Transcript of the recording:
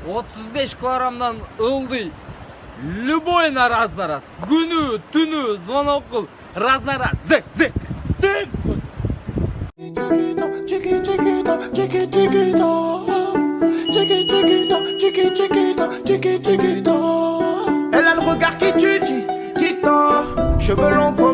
35 килограммдан ылдый. Любойна раз на раз. Күнү, түнү, звонок кыл. Раз на раз. Зык, зык, зык. Elle a le regard qui tue, qui tord. Cheveux longs.